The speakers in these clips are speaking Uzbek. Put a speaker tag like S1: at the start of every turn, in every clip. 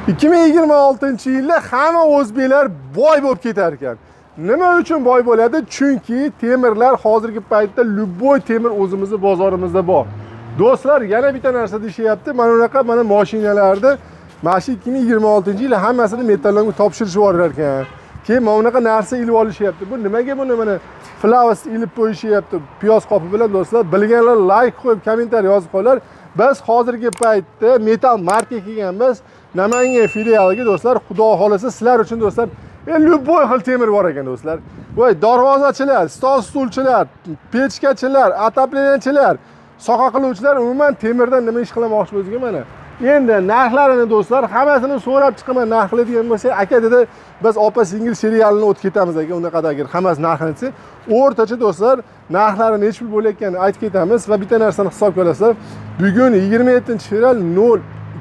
S1: 2026-yilda hamma o'zbeklar boy bo'lib ketar ekan. Nima uchun boy bo'ladi? Chunki temirlar hozirgi paytda любой temir o'zimizning bozorimizda bor. Do'stlar, yana bitta narsa deyapti. Mana unaqa mashinalarni mana shu 2026-yil hammasini metallonga topshirishib yuborar ekan. Keyin mana unaqa narsa ilib olishyapti. Bu nimaga buni mana flavas ilib qo'yishyapti? Piyoz qopi bilan do'stlar, bilganlar like qo'yib, kommentariy yozib qo'yinglar. Biz hozirgi paytda metal marka kelganmiz. Namangan filialiga do'stlar, xudo xolasa sizlar uchun do'stlar, любой xil temir bor ekan do'stlar. Voy, darvozachilar, stol stulchilar, pechkachilar, ataplenchilar, soqa qiluvchilar umuman temirdan nima ish qilmoqchi bo'lsa mana. Endi narxlarini do'stlar, hammasini so'rab chiqaman, narxli degan bo'lsa, aka dedi, biz opa singil serialini o'tib ketamiz aka, unaqadagi hammasi narxini aytsa, o'rtacha do'stlar, narxlari necha pul bo'layotganini aytib ketamiz va bitta narsani hisobga olasizlar. Bugun 27-fevral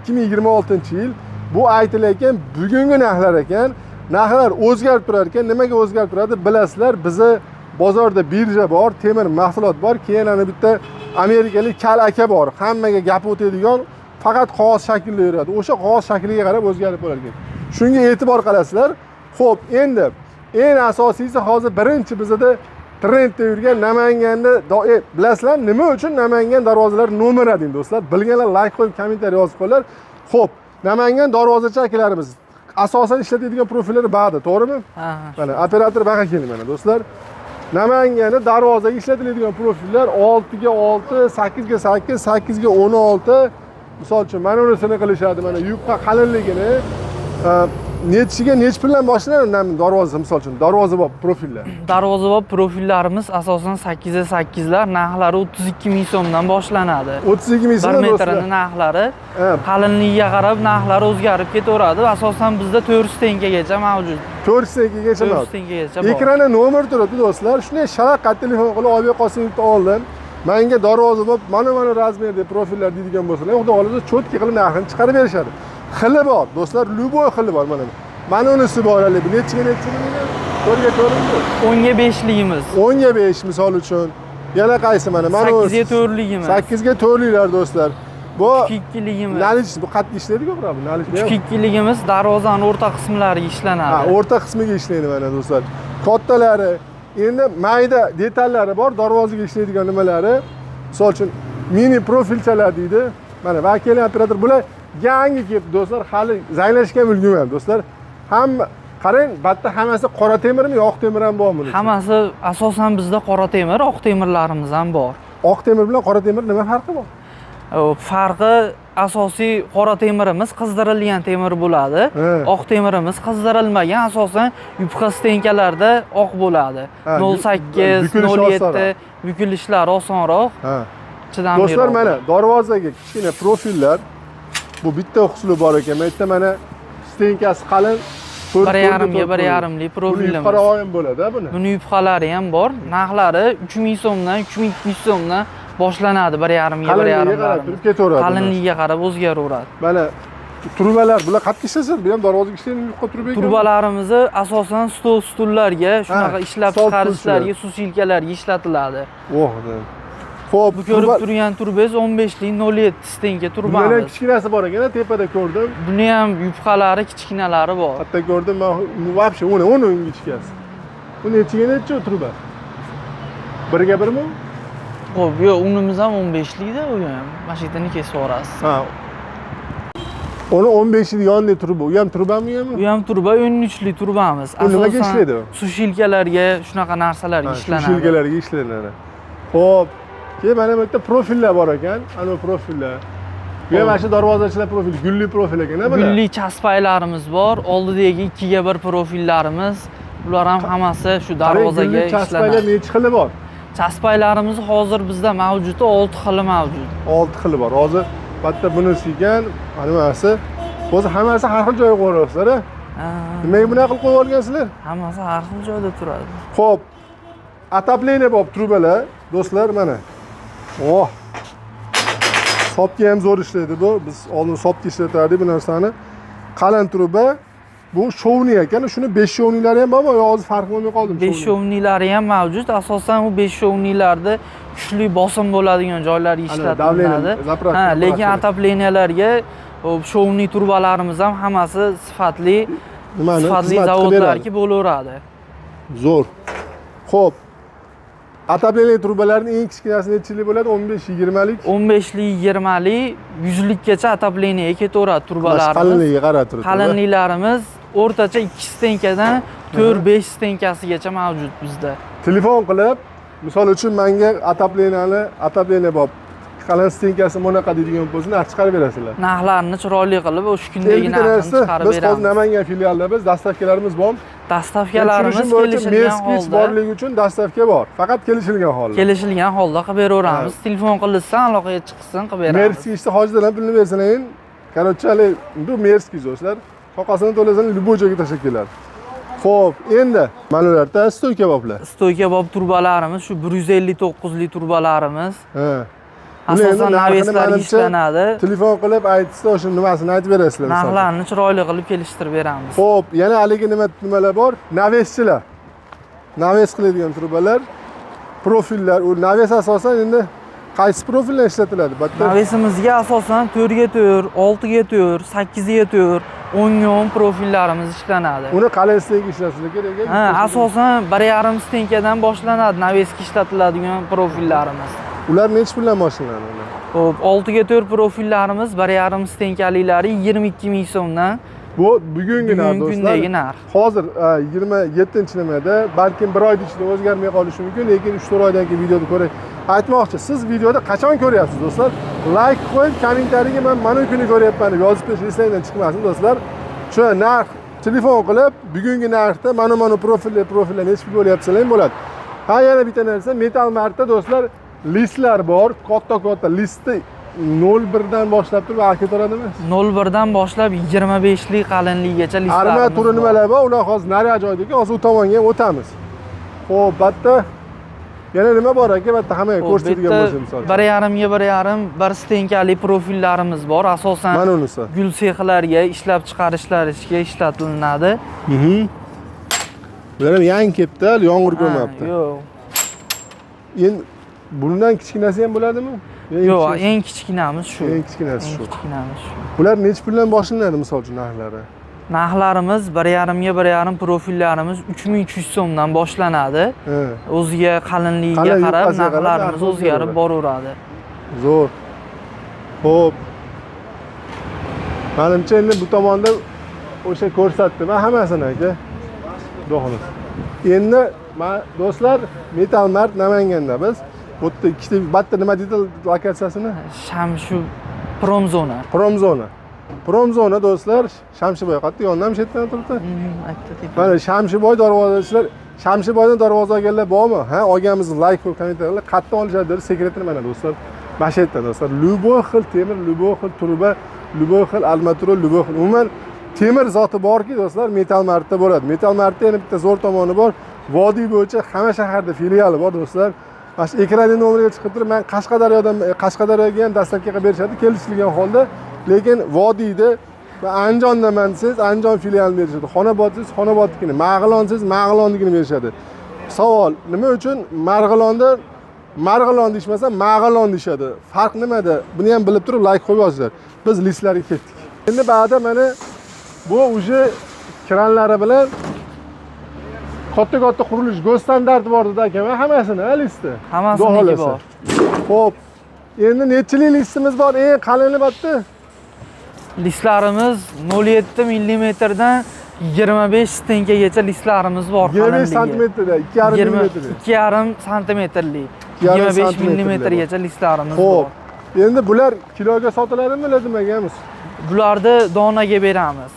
S1: 2026-yil bu aytilayotgan bugungi narxlar ekan. Narxlar o'zgarib turar ekan. Nimaga o'zgarib turadi bilasizlar? Bizi bozorda birja bor, temir mahsulot bor, keyin ana bitta amerikalik kal aka bor. Hammaga gap o'tadigan, faqat qog'oz shaklida yuradi. O'sha qog'oz shakliga qarab o'zgarib bo'lar ekan. Shunga e'tibor qilasizlar. Xo'p, endi eng asosiysi hozir birinchi bizda trendda yurgan Namanganda bilasizlar nima uchun Namangan darvozalari nomer 1 do'stlar? Bilganlar like qo'yib, kommentariy yozib qo'yinglar. Xo'p, Namangan darvozachi akalarimiz asosan ishlatadigan profillari ba'da, to'g'rimi? Ha. Mana operator baqa keling mana do'stlar. Namanganda darvozaga ishlatiladigan profillar 6 ga 6, 8 ga 8, 8 ga 16. Misol uchun mana unisini qilishadi. Mana yupqa qalinligini nechiga nech puldan boshlanadi darvoza, misol uchun darvozabop profillar.
S2: Darvozabop profillarimiz asosan 8 ga 8 lar narxlari 32 ming so'mdan boshlanadi.
S1: 32 ming so'm
S2: 1 metrning narxlari qalinligiga qarab narxlari o'zgarib ketaveradi. Asosan bizda 400 tengagacha mavjud.
S1: 400 tengagacha mavjud.
S2: 400 tengagacha bor.
S1: Ekranda nomer turibdi do'stlar. Shunday sharaqat telefon qilib olib Qosimov oldim. Menga darvozabop mana razmerda profillar deydigan bo'lsalar, xudo xolasa cho'tki qilib narxini chiqarib berishadi. Xili bor do'stlar, любой xili bor mana. Mana unisi bor hali. Nechiga deydi? 4 ga 4
S2: 10 ga 5 ligimiz.
S1: 10 ga 5 misol uchun. Yana qaysi mana? Mana
S2: 8 ga 4 ligimiz.
S1: 8 ga 4 liklar do'stlar. Bu
S2: 2 ligimiz.
S1: Nalish bu qattiq ishlaydi-ku, bu nalish.
S2: 2 ligimiz darvozaning o'rta qismlariga ishlanadi.
S1: Ha, o'rta qismiga ishlaydi mana do'stlar. Kattalari, endi mayda detallari bor, darvozaga ishlaydigan nimalari. Misol uchun mini profilchalar deydi. Mana vakil operator bular yangi kelib do'stlar, hali zaylashgan ulgurgan do'stlar. Hamma qarang, bitta hammasi qora temirmi, oq temir ham bormi?
S2: Hammasi asosan bizda qora temir, oq temirlarimiz ham bor.
S1: Oq temir bilan qora temir nima farqi bor?
S2: Farqi asosiy qora temirimiz qizdirilgan temir bo'ladi. Oq temirimiz qizdirilmagan, asosan yupqa stenkalarda oq bo'ladi. 08, 07 bukilishlar osonroq. Chidamliroq.
S1: Do'stlar, mana darvozaga kichkina profillar. Bu bitta usuli bor ekan. Mana mana stenkasi qalin
S2: 1,5 ga 1,5 lik profilimiz.
S1: Yupqaroq ham bo'ladi buni.
S2: Buni yupqalari ham bor. Narxlari 3000 so'mdan 3200 so'mdan boshlanadi 1,5 ga 1,5. Qalinligiga qarab o'zgaraveradi.
S1: Mana turbalar bular qattiq ishlasa, bu ham darvozaga ishlaydigan yupqa turba ekan.
S2: Turbalarimizni asosan stol stullarga, shunaqa ishlab chiqarishlarga, susilkalarga ishlatiladi.
S1: Xo'p,
S2: bu ko'rib turgan turbangiz 15 lik 07 stenka turbamiz.
S1: Bundan kichkinasi bor ekan, tepada ko'rdim.
S2: Buni ham yupqalari, kichkinalari bor.
S1: Hatto ko'rdim, men вообще uni kichkasi. Bu necha turba? 1 ga 1mi?
S2: Xo'p, yo'q, unimiz ham 15 likda, u ham. Mana shu yerdan kesib yuborasiz.
S1: Ha. Uni 15 lik yonida turba. U ham turbami yo'qmi?
S2: U ham turba, 13 lik turbamiz.
S1: Nimaga ishlaydi?
S2: Sushilkalarga, shunaqa narsalarga ishlanadi.
S1: Sushilkalarga ishlanadi. Xo'p, keyin mana bu yerda profillar bor ekan. Ana profillar. Bu ham shu darvozachilar profil, gulli profil ekan, bular.
S2: Gulli chaspaylarimiz bor. Oldidagi 2 ga 1 profillarimiz. Bular ham hammasi shu darvozaga ishlanadi.
S1: Chaspaylar necha xili bor?
S2: Chaspaylarimiz hozir bizda mavjud, 6 xili mavjud.
S1: 6 xili bor. Hozir bitta bunisi ekan, animasi. O'zi hammasi har xil joyga qo'yasizlar, a? Nimaga bunaqa qilib qo'yib olgansizlar?
S2: Hammasi har xil joyda turadi.
S1: Xo'p. Atapleniya bor trubalar, do'stlar mana. Oh. Sopga ham zo'r ishlaydi bu. Biz oldin sopga ishlatardik bu narsani. Qalin truba. Bu shovni ekan. Shuni 5 shovnilari ham bormi? Yo, hozir farqi bo'lmay qoldim.
S2: 5 shovnilari ham mavjud. Asosan u 5 shovnilarda kuchli bosim bo'ladigan joylarga ishlatiladi. Ha, lekin atapleniyalarga Hop, shovli turbalarimiz ham hammasi sifatli
S1: xizmat qilib
S2: zavodlarga bo'laveradi.
S1: Zo'r. Xo'p. Отопление trubalarining eng kichkinasi nechalik bo'ladi? 15-20 lik.
S2: 15 lik, 20 lik, 100 likgacha отоплениеga ketaveradi turbalarimiz.
S1: Qalinligiga qarab turibdi.
S2: Qalinliklarimiz o'rtacha 2 stenkadan 4-5 stenkasigacha mavjud bizda.
S1: Telefon qilib, misol uchun menga отопление bor. Qalin stenkasi bunaqa deydigan bo'lsa, narx chiqarib berasizlar.
S2: Narxlarni chiroyli qilib o'sha kundagi narxni chiqarib
S1: beramiz. Biz hozir
S2: beramiz.
S1: Namangan filialida biz dastavkalarimiz bor.
S2: Dastavkalarimiz kelishilgan
S1: holda borligi uchun dastavka bor. Faqat kelishilgan holda.
S2: Kelishilgan holda qilib beraveramiz. Telefon qilsa, aloqaga chiqsin qilib beramiz.
S1: Merskiy ishda hojidan ham pulni bersalar, короче, bu Merskiy do'stlar. Toqasini to'lasan, любой joyga tashlab keladi. Xo'p, endi mana ularda stoyka boblar.
S2: Stoyka bob turbalarimiz shu 159 lik turbalarimiz.
S1: Ha.
S2: Asosan naveslarga ishlanadi.
S1: Telefon qilib aytsa, o'sha nimasini aytib berasizlar.
S2: Narxlarni chiroyli qilib kelishtirib beramiz.
S1: Xo'p, yana haligi nimalar bor? Naveschilar. Naves qiladigan turbalar, profillar. U naves asosan endi qaysi profillar ishlatiladi?
S2: Navesimizga asosan 4 ga 4, 6 ga 4, 8 ga 4, 10 ga 10 profillarimiz ishlanadi.
S1: Uni qalay stenka ishlatishlar kerak?
S2: Ha, asosan 1,5 stenkadan boshlanadi navesga ishlatiladigan profillarimiz.
S1: Ular necha puldan boshlanadi?
S2: Xo'p, 6 ga 4 profillarimiz 1,5 stenkaliklari 22 ming so'mdan.
S1: Bu bugungi narx do'stlar. Hozir 27-nimada, balkim 1 oy ichida o'zgarmay qolishi mumkin, lekin 3-4 oydan keyin videoni ko'ray. Aytmoqchi, siz videoda qachon ko'ryapsiz do'stlar? Like qo'yib, kommentariyaga men mana kuni ko'ryapman deb yozib qo'yish eslangdan chiqmasin do'stlar. Shu narx telefon qilib, bugungi narxda mana profillar necha pul bo'lyapsalar bo'ladi. Ha, yana bitta narsa, Metal Martda do'stlar listlar bor, katta listi 01 dan boshlab turib ketaveradimi?
S2: 01 dan boshlab 25 lik qalinligigacha listlar.
S1: Arma turi nimalar bor? Ular hozir nariga joyda ekan, hozir u tomonga ham o'tamiz. Xo'p, bitta yana nima bor aka? Bitta hammaga ko'rsatadigan bo'lsa misol.
S2: 1,5 ga 1,5 1 stenkali profillarimiz bor. Asosan
S1: mana unisi.
S2: Gul sexlariga, ishlab chiqarishlarga ishlatiladi.
S1: Bular ham yangi kelibdi, yomg'ir ko'rmabdi.
S2: Yo'q.
S1: Endi bundan kichkinasi ham bo'ladimi?
S2: Yo'q, eng kichkinamiz shu.
S1: Eng kichkinasi shu.
S2: Kichkinamiz shu.
S1: Bular necha puldan boshlanadi misol uchun narxlari?
S2: Narxlarimiz 1,5 ga 1,5 profillarimiz 3200 so'mdan boshlanadi. O'ziga qalinligiga qarab narxlarimiz o'zgarib boraveradi.
S1: Zo'r. Xo'p. Menimcha endi bu tomonda o'sha ko'rsatdim va hammasini aka. Xudo xohlasa. Endi do'stlar, Metal Mart Namanganda biz bu yerda ikkita batta nima deydi lokatsiyasini?
S2: Shamshu Promzona.
S1: Promzona do'stlar, Shamshiboy qayerda? Yondan shu yerdan turibdi. Mana Shamshiboy darvozasilar, Shamshiboydan darvoza olganlar bormi? Ha, olganmiz, like qo'yib kommentarlar qayerdan olishadi, sekretini mana do'stlar. Mana shu yerdan do'stlar, любой xil temir, любой xil turba, любой xil armatura, любой xil. Umuman temir zoti borki do'stlar, Metal Martda bo'ladi. Metal Martda yana bitta zo'r tomoni bor. Vodiy bo'yicha hamma shaharda filiali bor do'stlar. Mana shu ekranda nomeriga chiqib turib, men Qashqadaryoga ham dastavka qilib berishadi, kelishilgan holda. Lekin vodiyda va Andijondaman siz, Andijon filialini berishadi. Xonobod siz, Xonobodnikini, Marg'ilon siz, Marg'ilonnikini berishadi. Savol, nima uchun Marg'ilon deyishmasa, Mag'ilon deyshadi? Farq nimada? Buni ham bilib turib like qo'yib yozinglar. Biz listlarga ketdik. Endi ba'da mana bu uje kranlari bilan katta qurilish go'z standarti bor dedi aka, va hammasini listi.
S2: Hammasini bor.
S1: Xo'p. Endi nechilik listimiz bor? Eng qalini bitta
S2: listlarimiz 0,7 mm dan 25 stenkagacha listlarimiz bor.
S1: 25 santimetrda, 2,5 mm.
S2: 2,5 santimetrlik. 25 mmgacha listlarimiz bor.
S1: Endi bular kiloga sotiladimi, nimaga?
S2: Bularni donaga beramiz.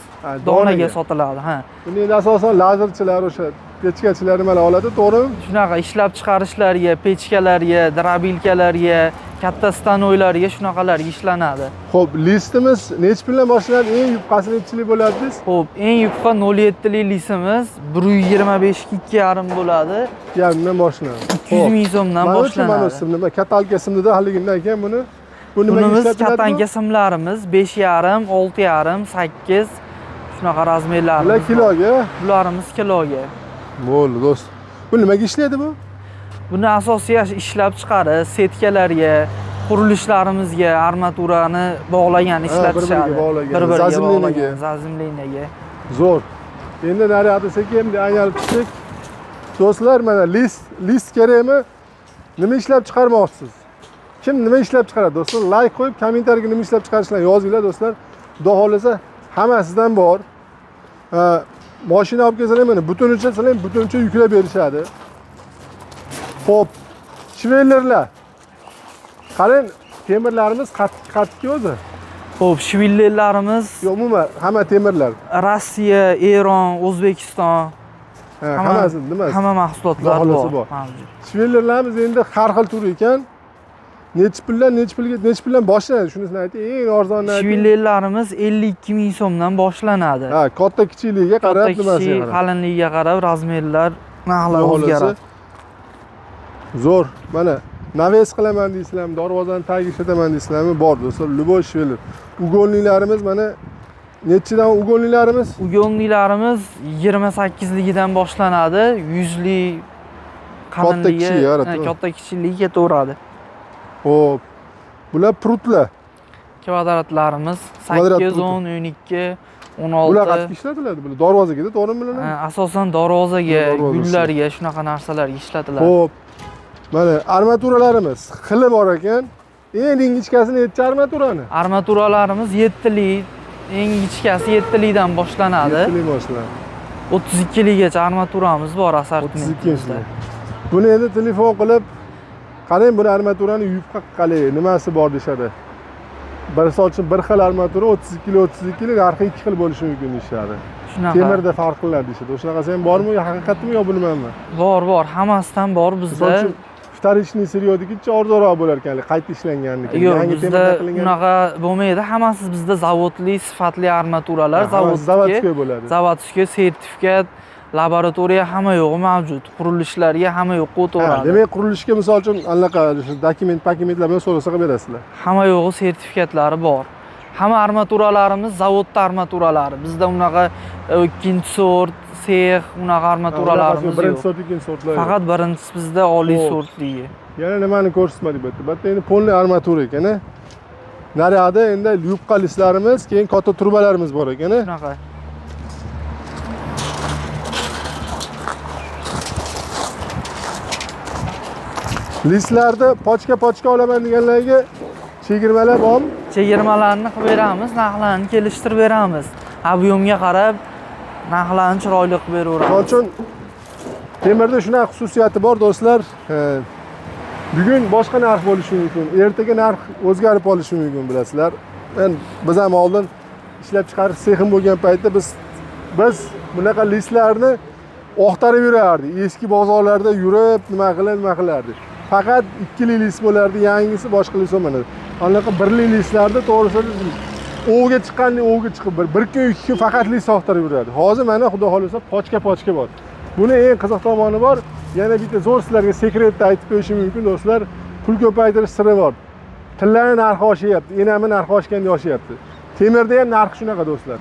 S2: Donaga sotiladi, ha.
S1: Buni endi asosan lazerchilar o'sha pechkachilar nimalar oladi, to'g'rimi?
S2: Shunaqa ishlab chiqarishlarga, pechkalarga, drabilkalarga, katta stanoylarga shunaqalarga ishlanadi.
S1: Xo'p, listimiz necha puldan boshlanadi? Eng yupqasi nechilik bo'ladi biz?
S2: Xo'p, eng yupqa 0,7 lik listimiz 125 2,5 bo'ladi.
S1: 2,5 dan boshlanadi.
S2: 200 ming so'mdan boshlanadi.
S1: Mana nima katalka simida haligindan keyin buni
S2: bunimiz katanka simlarimiz 5,5, 6,5, 8 shunaqa razmerlarimiz.
S1: Bular kiloga?
S2: Bularimiz kiloga.
S1: Bo'ldi, do'st. Bu nimaga ishlaydi bu?
S2: Buni asosiy ishlab chiqarish, setkalarga, Qurilishlarimizga armaturani bog'lagan ishlatishadi.
S1: Bir-biriga
S2: bog'lagan, zazimlinaga.
S1: Zo'r. Endi naryoqda sekin aylanib chiqdik. Do'stlar, mana list kerakmi? Nima ishlab chiqarmoqchisiz? Kim nima ishlab chiqaradi? Do'stlar, like qo'yib, kommentariyga nima ishlab chiqarishlarni yozinglar do'stlar. Xudo xolasa hammasidan bor. Mashina olib kelsalar mana butuncha sizlar butuncha yuklab berishadi. Xo'p, shvellerlar. Qarang, temirlarimiz qattiq o'zi.
S2: Xo'p, shvillerlarimiz
S1: umuman hamma temirlar.
S2: Rossiya, Eron, O'zbekiston
S1: hammasi nimasi?
S2: Hamma mahsulotlar bor.
S1: Shvellerlarimiz endi har xil tur ekan. Necha puldan boshlanadi? Shunisini ayting. Eng arzoni ayting.
S2: Shvillerlarimiz 52 ming so'mdan boshlanadi.
S1: Ha, katta kichikligiga qarab, nimasiga qarab.
S2: Qalinligiga qarab razmerlar narxlar o'zgaradi.
S1: Zo'r. Mana naves qilaman deysizlarmi, darvozani tagiga ishlataman deysizlarmi? Bor do'stlar, Luboy shveller. Ugonliklarimiz mana nechidan ugonliklarimiz?
S2: Ugonliklarimiz 28 ligidan boshlanadi. 100 lik qalinligi, katta kichikligiga ketaveradi.
S1: Xo'p. Bular prutlar.
S2: Kvadratlarimiz 8, 10, 12, 16.
S1: Bular qattiq ishlatiladi, bular darvozaga, to'g'rimi bular?
S2: Asosan darvozaga, gullarga, shunaqa narsalarga ishlatiladi.
S1: Xo'p. Mana armaturalarimiz xili bor ekan. Eng ingichkasi necha armaturani?
S2: Armaturalarimiz 7 lik, eng ingichkasi 7 likdan boshlanadi.
S1: 7 lik boshlanadi.
S2: 32 likgacha armaturamiz bor assortimentimizda.
S1: Buni endi telefon qilib, qarang, buni armaturani yupqa qalay, nimasi bor deshadi. Bir sochim bir xil armatura 32 lik, narxi 2 xil bo'lishi mumkin deyshadi.
S2: Shunaqa.
S1: Temirda farq qiladi deyshadi. O'shunaqasi ham bormi, yo haqiqatmi yo bilmayman.
S2: Bor, hammasidan bor bizda.
S1: Вторичный серьёдnikicha arzonroq bo'lar ekan, qayta ishlanganniki.
S2: Yangi temirda qilingan. Unaqa bo'lmaydi. Hammasi bizda zavodli, sifatli armaturalar, zavodga
S1: bo'ladi.
S2: Zavodga sertifikat, laboratoriya hamma yo'g'i mavjud. Qurilishlarga hamma yo'qqa o'tadi.
S1: Demak, qurilishga misol uchun anaqa dokumentlar bilan so'rasa qilib berasizlar.
S2: Hamma yo'g'i sertifikatlari bor. Hamma armaturalarimiz zavodda armaturalari. Bizda unaqa ikkinchi sort, sex, unaqa armaturalarimiz yo'q.
S1: Birinchi sort, ikkinchi sortlar.
S2: Faqat birinchisi bizda oliy sortligi.
S1: Yana nimani ko'rsatmadik bu yerda. Bu yerda endi polniy armatura ekan. Naryoqda endi yupqa listlarimiz, keyin katta turbalarimiz bor ekan.
S2: Shunaqa.
S1: Listlarda pochka olaman deganlarga chegirmalar bormi?
S2: Chegirmalarni qilib beramiz, narxlarni kelishtirib beramiz. Ob'yomga qarab narxlarni chiroyli qilib beraveramiz.
S1: Shuning uchun temirda shunaqa xususiyati bor do'stlar. Bugun boshqa narx bo'lishi mumkin, ertaga narx o'zgarib qolishi mumkin, bilasizlar. Biz ham oldin ishlab chiqarish sexim bo'lgan paytda biz bunaqa listlarni oqtarib yurardik. Eski bozorlarda yurib, nima qilardik. Faqat 2 lik list bo'lardi, yangisi boshqa list bo'lmadi. Anaqa 1 lik listlarda to'g'risi o'vga chiqqanlik o'vga chiqib bir kun 2 kun faqat list oqtarib yuradi. Hozir mana xudo xolasa pochka bor. Buni eng qiziq tomoni bor. Yana bitta zo'r sizlarga sekretni aytib qo'yishim mumkin do'stlar. Pul ko'paytirish siri bor. Tillarning narxi oshyapti, enami narxi oshganda oshyapti. Temirda ham narx shunaqa do'stlar.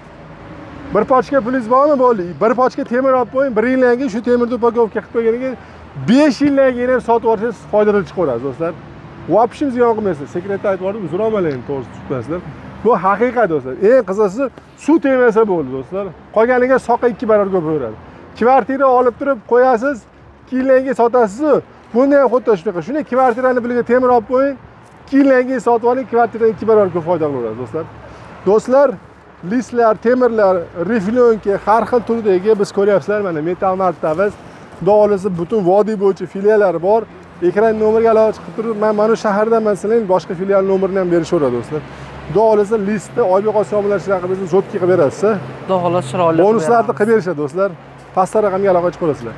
S1: Bir pochka pulingiz bormi bo'ldi? Bir pochka temir olib qo'ying, 1 yildan keyin shu temirni upakovka qilib qo'yganidan keyin 5 yildan keyin ham sotib olsangiz foydali chiqaverasiz do'stlar. Vobshim ziyon qilmaysiz. Sekretni aytib yubordim, uzr olmalaring, to'g'risi tushunasizlar. Bu haqiqat do'stlar. Eng qizig'isi suv tegmasa bo'ldi do'stlar. Qolganiga soqa 2 barobar ko'paveradi. Kvartira olib turib qo'yasiz, 2 yildan keyin sotasiz. Bunda ham xuddi shunaqa. Shuni kvartirani piliga temir olib qo'ying, 2 yildan keyin sotib oling, kvartiradan 2 barobar ko'p foyda qilaverasiz do'stlar. Do'stlar, listlar, temirlar, riflyonka, har xil turdagi biz ko'ryapsizlar, mana Metal Martavas Xudo butun vodiy bo'yicha filiallari bor. Ekran nomeriga aloqa qilib turib, men mana shahardaman sizlarga boshqa filial nomerini ham berishaveradi do'stlar. Xudo xolasa listni Oybek Osmonlarchi raqibimizni zotki qilib berasiz.
S2: Xudo xolasa chiroyli.
S1: Bonuslarni qilib berishadi do'stlar. Pastda raqamga aloqa qilib qo'yasizlar.